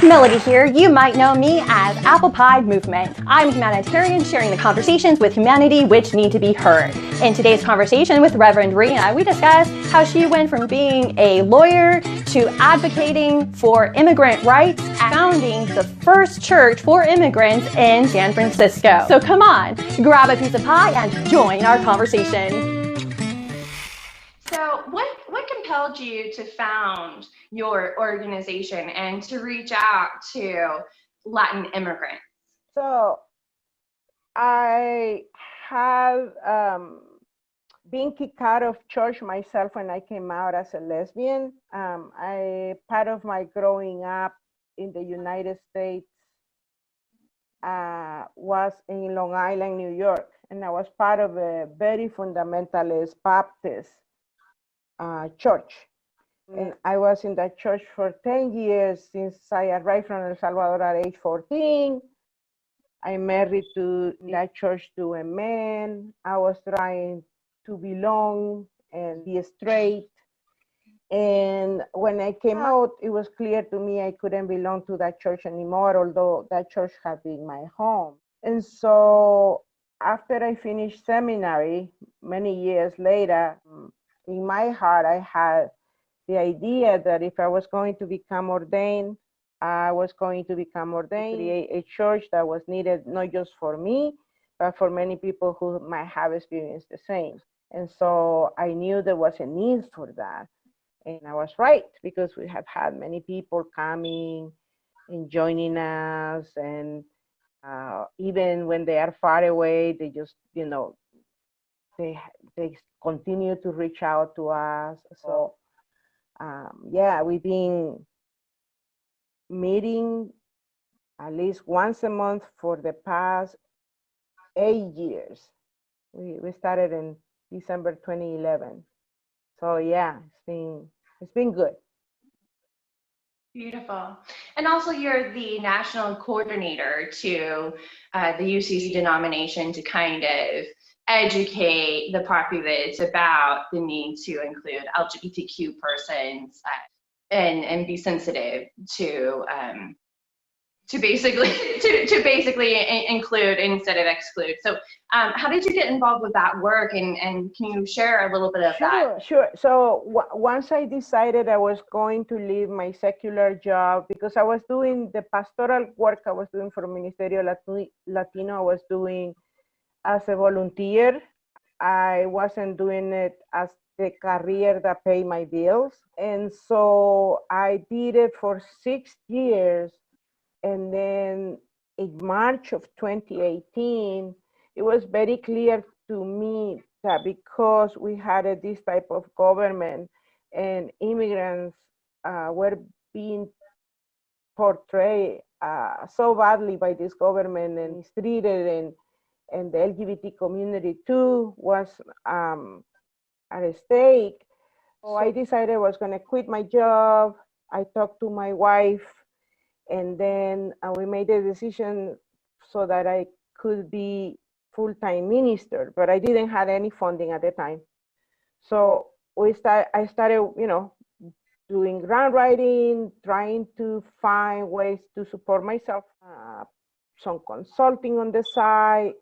Melody here. You might know me as ApplePie Movement. I'm a humanitarian sharing the conversations with humanity which need to be heard. In today's conversation with Rev Rhina, we discuss how she went from being a lawyer to advocating for immigrant rights and founding the first church for immigrants in San Francisco. So come on, grab a piece of pie and join our conversation. So what compelled you to found your organization and to reach out to Latin immigrants? So I have been kicked out of church myself when I came out as a lesbian. Part of my growing up in the United States was in Long Island, New York, and I was part of a very fundamentalist Baptist church. And I was in that church for 10 years since I arrived from El Salvador at age 14. I married to that church to a man. I was trying to belong and be straight. And when I came out, it was clear to me I couldn't belong to that church anymore, although that church had been my home. And so after I finished seminary, many years later, in my heart, I had the idea that if I was going to become ordained, I was going to become ordained, create a church that was needed not just for me, but for many people who might have experienced the same. And so I knew there was a need for that. And I was right, because we have had many people coming and joining us. And even when they are far away, they just, they continue to reach out to us. So we've been meeting at least once a month for the past 8 years. We started in December 2011. So yeah, it's been good. Beautiful. And also you're the national coordinator to the UCC denomination to kind of educate the populace about the need to include LGBTQ persons and be sensitive to basically include instead of exclude. So how did you get involved with that work, and can you share a little bit of that? Sure. So once I decided I was going to leave my secular job, because I was doing the pastoral work I was doing for Ministerio Latino, I was doing as a volunteer. I wasn't doing it as the career that paid my bills. And so I did it for 6 years. And then in March of 2018, it was very clear to me that because we had this type of government and immigrants were being portrayed so badly by this government and mistreated, and the LGBT community too was at stake. So I decided I was going to quit my job. I talked to my wife, and then we made a decision so that I could be full-time minister, but I didn't have any funding at the time. So I started, doing grant writing, trying to find ways to support myself, some consulting on the side,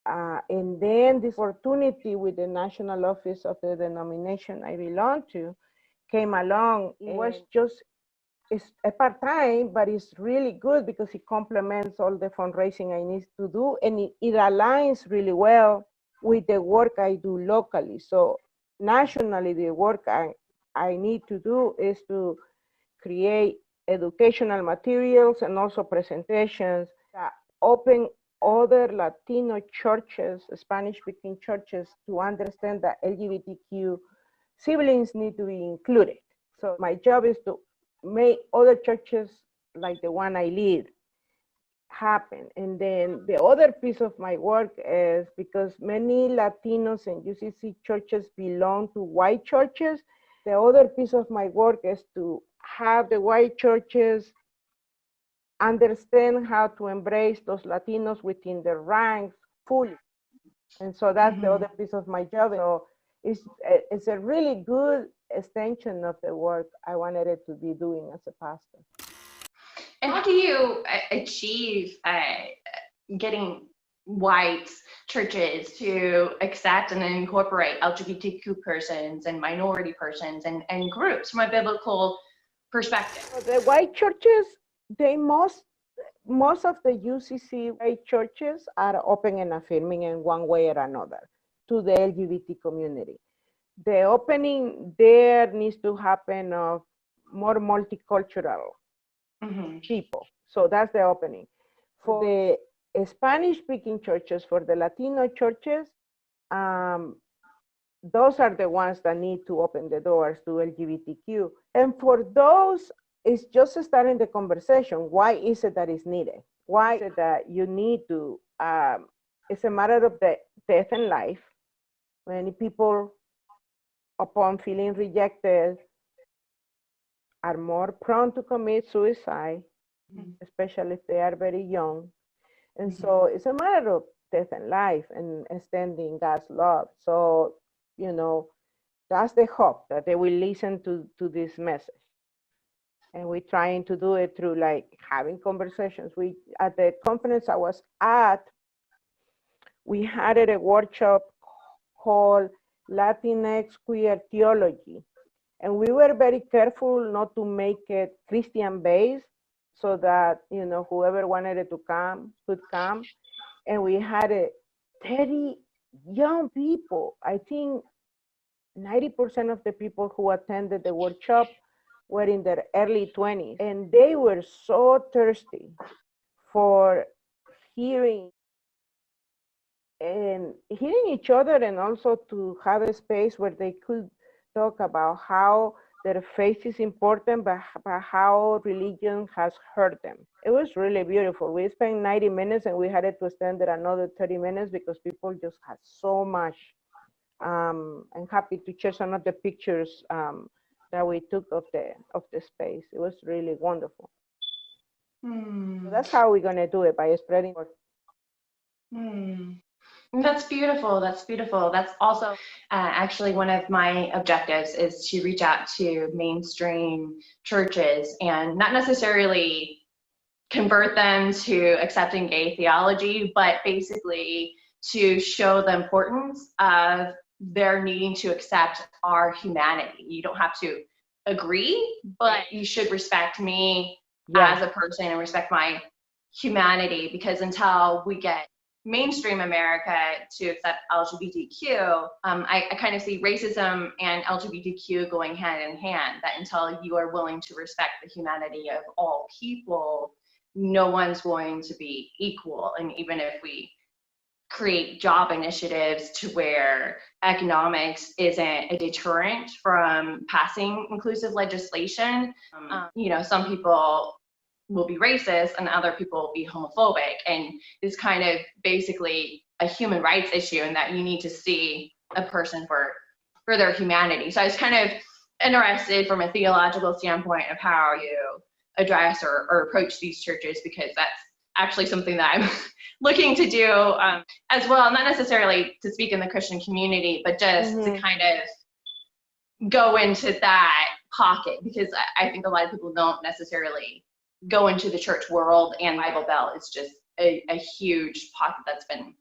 and then this opportunity with the national office of the denomination I belong to came along. It was it's a part-time, but it's really good because it complements all the fundraising I need to do, and it aligns really well with the work I do locally. So nationally, the work I need to do is to create educational materials and also presentations that open other Latino churches, Spanish-speaking churches, to understand that LGBTQ siblings need to be included. So my job is to make other churches like the one I lead happen. And then the other piece of my work is, because many Latinos and UCC churches belong to white churches, the other piece of my work is to have the white churches understand how to embrace those Latinos within their ranks fully. And so that's the other piece of my job. So it's a really good extension of the work I wanted it to be doing as a pastor. And how do you achieve getting white churches to accept and incorporate LGBTQ persons and minority persons and groups from a biblical perspective? So the white churches, they most of the UCC white churches are open and affirming in one way or another to the LGBT community. The opening there needs to happen of more multicultural people. So that's the opening. For the Spanish-speaking churches, for the Latino churches, those are the ones that need to open the doors to LGBTQ. And for those, it's just starting the conversation. Why is it that it's needed? Why is it that you need to? It's a matter of the death and life. Many people, upon feeling rejected, are more prone to commit suicide, especially if they are very young. And so it's a matter of death and life and extending God's love. So, you know, that's the hope that they will listen to this message. And we're trying to do it through like having conversations. We, at the conference I was at, we had a workshop called Latinx Queer Theology. And we were very careful not to make it Christian based so that, you know, whoever wanted to come could come. And we had 30 young people. I think 90% of the people who attended the workshop were in their early 20s. And they were so thirsty for hearing each other, and also to have a space where they could talk about how their faith is important, but how religion has hurt them. It was really beautiful. We spent 90 minutes and we had to extend it another 30 minutes because people just had so much. I'm happy to share some of the pictures that we took of the space. It was really wonderful. So that's how we're gonna do it, by spreading. That's beautiful. That's beautiful. That's also actually one of my objectives, is to reach out to mainstream churches and not necessarily convert them to accepting gay theology, but basically to show the importance of their needing to accept our humanity. You don't have to agree, but you should respect me as a person and respect my humanity, because until we get mainstream America to accept LGBTQ, I kind of see racism and LGBTQ going hand in hand, that until you are willing to respect the humanity of all people, no one's going to be equal. And even if we create job initiatives to where economics isn't a deterrent from passing inclusive legislation, you know, some people will be racist and other people will be homophobic, and it's kind of basically a human rights issue, and that you need to see a person for their humanity. So I was kind of interested from a theological standpoint of how you address or approach these churches, because that's actually something that I'm looking to do as well, not necessarily to speak in the Christian community, but just to kind of go into that pocket, because I think a lot of people don't necessarily go into the church world, and Bible Belt is just a huge pocket that's been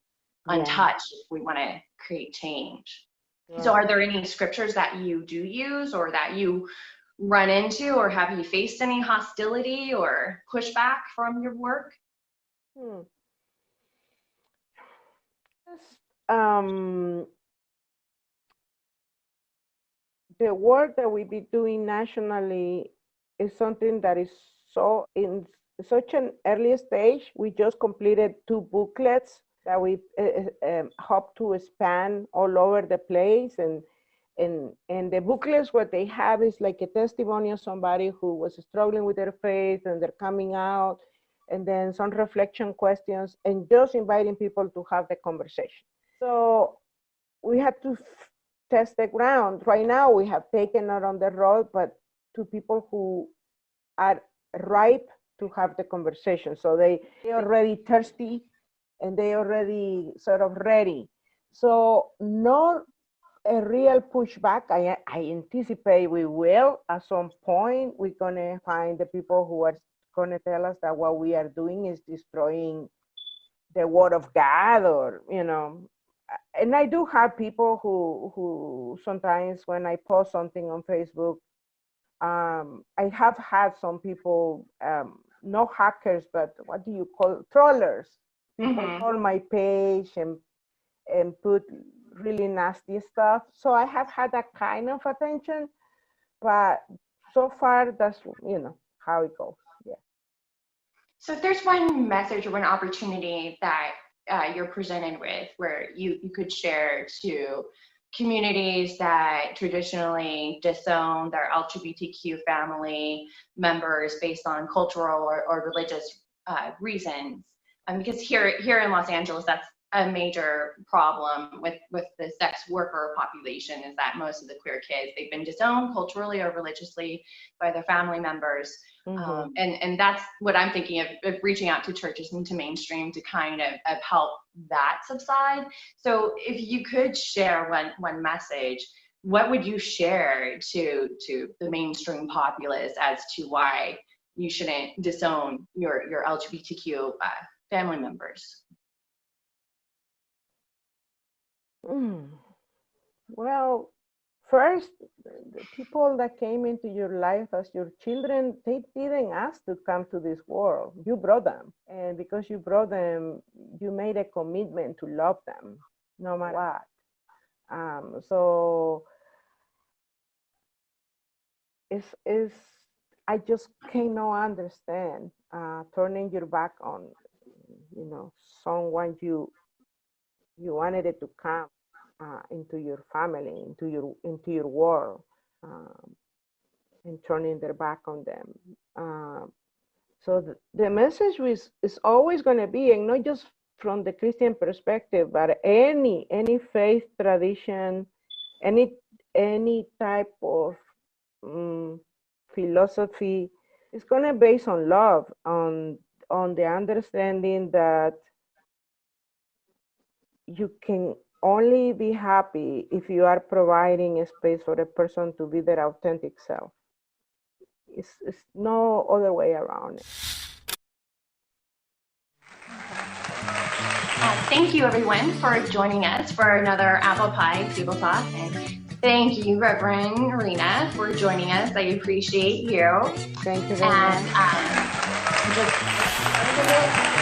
untouched if we want to create change. So are there any scriptures that you do use or that you run into, or have you faced any hostility or pushback from your work? The work that we be doing nationally is something that is so in such an early stage. We just completed 2 booklets that we hope to expand all over the place, and the booklets, what they have is like a testimony of somebody who was struggling with their faith and they're coming out, and then some reflection questions, and just inviting people to have the conversation. So we had to test the ground. Right now we have taken it on the road, but to people who are ripe to have the conversation. So they already thirsty and they already sort of ready. So not a real pushback. I anticipate we will at some point. We're gonna find the people who are going to tell us that what we are doing is destroying the word of God, or, you know. And I do have people who sometimes when I post something on Facebook, I have had some people, no hackers, but what do you call trollers? People troll my page and put really nasty stuff. So I have had that kind of attention, but so far that's, you know, how it goes. Yeah. So if there's one message or one opportunity that you're presented with where you could share to communities that traditionally disown their LGBTQ family members based on cultural or religious reasons, because here in Los Angeles, that's a major problem with the sex worker population, is that most of the queer kids, they've been disowned culturally or religiously by their family members. And that's what I'm thinking of reaching out to churches and to mainstream to kind of help that subside. So if you could share one message, what would you share to the mainstream populace as to why you shouldn't disown your LGBTQ family members? Well, first, the people that came into your life as your children, they didn't ask to come to this world. You brought them. And because you brought them, you made a commitment to love them, no matter what. So I just cannot understand turning your back on, you know, someone you wanted it to come into your family, into your world, and turning their back on them. So the message is always going to be, and not just from the Christian perspective, but any faith tradition, any type of philosophy is going to base on love, on the understanding that you can only be happy if you are providing a space for a person to be their authentic self. It's no other way around it. Thank you, everyone, for joining us for another ApplePie TableTalk. And thank you, Reverend Rhina, for joining us. I appreciate you. Thank you very much. And just